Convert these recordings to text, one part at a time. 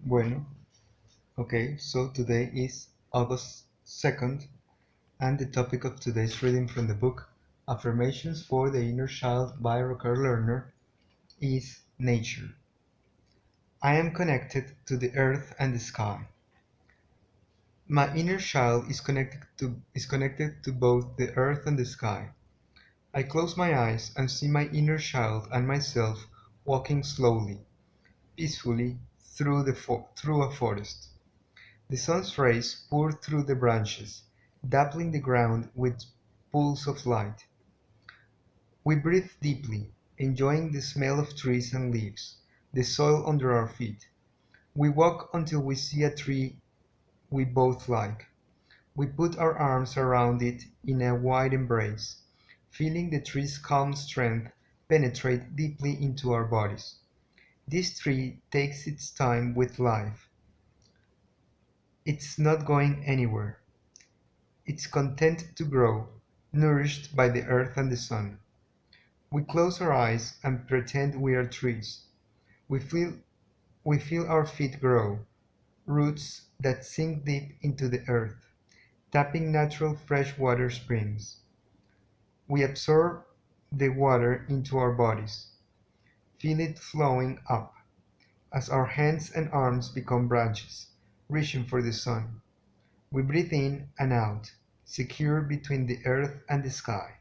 Bueno, okay, so today is August 2nd, and the topic of today's reading from the book Affirmations for the Inner Child by Rocker Lerner is nature. I am connected to the earth and the sky. My inner child is connected to both the earth and the sky. I close my eyes and see my inner child and myself walking slowly, peacefully through a forest. The sun's rays pour through the branches, dappling the ground with pools of light. We breathe deeply, enjoying the smell of trees and leaves, the soil under our feet. We walk until we see a tree we both like. We put our arms around it in a wide embrace, feeling the tree's calm strength penetrate deeply into our bodies. This tree takes its time with life. It's not going anywhere. It's content to grow, nourished by the earth and the sun. We close our eyes and pretend we are trees. We feel we feel our feet grow, roots that sink deep into the earth, tapping natural fresh water springs. We absorb the water into our bodies, feel it flowing up as our hands and arms become branches, reaching for the sun. We breathe in and out, secure between the earth and the sky.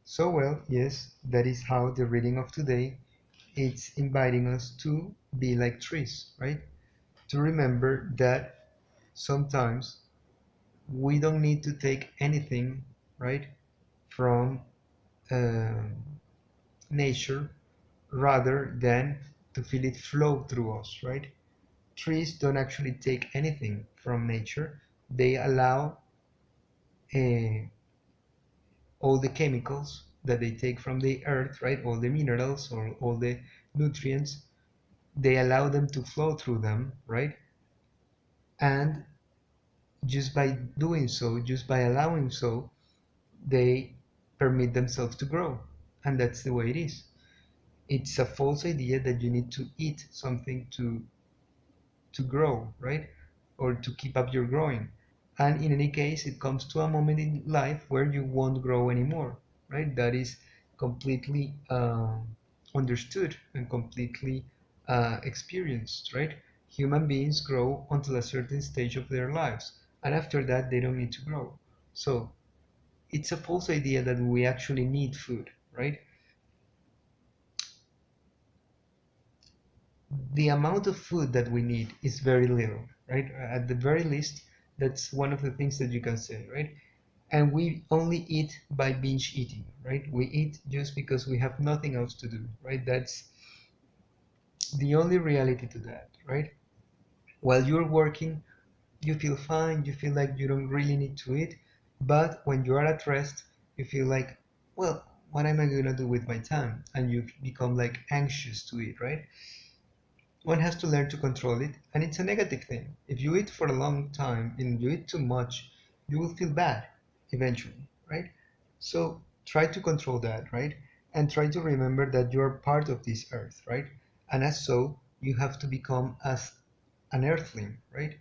So well, yes, that is how the reading of today is inviting us to be like trees, right? To remember that sometimes we don't need to take anything, right, from uh, nature rather than to feel it flow through us, right? Trees don't actually take anything from nature. They allow uh, all the chemicals that they take from the earth, right? All the minerals or all the nutrients, they allow them to flow through them, right? And just by doing so, just by allowing so, they permit themselves to grow. And that's the way it is. It's a false idea that you need to eat something to grow, right? Or to keep up your growing. And in any case, it comes to a moment in life where you won't grow anymore, right? That is completely understood and completely experienced, right? Human beings grow until a certain stage of their lives, and after that, they don't need to grow. So it's a false idea that we actually need food, right? The amount of food that we need is very little, right? At the very least, that's one of the things that you can say, right? And we only eat by binge eating, right? We eat just because we have nothing else to do, right? That's the only reality to that, right? While you're working, you feel fine, you feel like you don't really need to eat, but when you are at rest, you feel like, well, what am I gonna do with my time? And you become like anxious to eat, right? One has to learn to control it, and it's a negative thing. If you eat for a long time and you eat too much, you will feel bad eventually, right? So try to control that, right? And try to remember that you are part of this earth, right? And as so, you have to become as an earthling, right?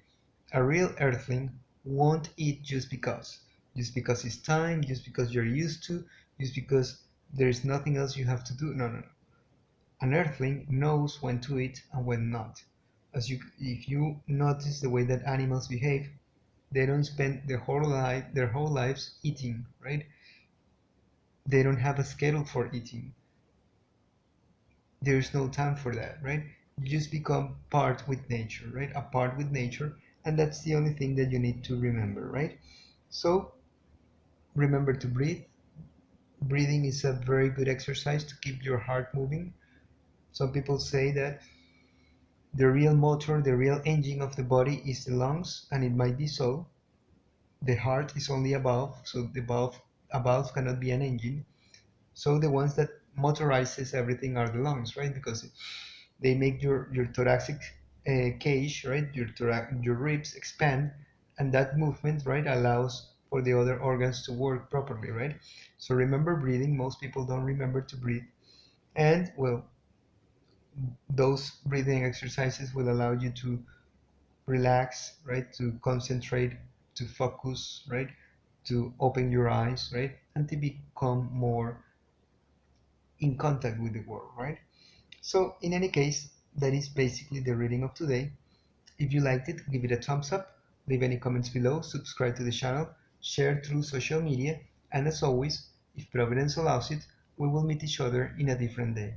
A real earthling won't eat just because it's time, just because you're used to, just because there's nothing else you have to do. No, no, no. An earthling knows when to eat and when not. If you notice the way that animals behave, they don't spend their whole lives eating, right? They don't have a schedule for eating. There's no time for that, right? You just become part with nature, right? A part with nature, and that's the only thing that you need to remember, right? So remember to breathe. Breathing is a very good exercise to keep your heart moving. Some people say that the real motor, the real engine of the body is the lungs, and it might be so. The heart is only a valve, so a valve cannot be an engine. So the ones that motorizes everything are the lungs, right? Because they make your thoracic cage, right? Your ribs expand, and that movement, right, allows for the other organs to work properly, right? So remember breathing. Most people don't remember to breathe, and well, those breathing exercises will allow you to relax, right? To concentrate, to focus, right? To open your eyes, right? And to become more in contact with the world, right? So in any case, that is basically the reading of today. If you liked it, give it a thumbs up, leave any comments below, subscribe to the channel, share through social media, and as always, if Providence allows it, we will meet each other in a different day.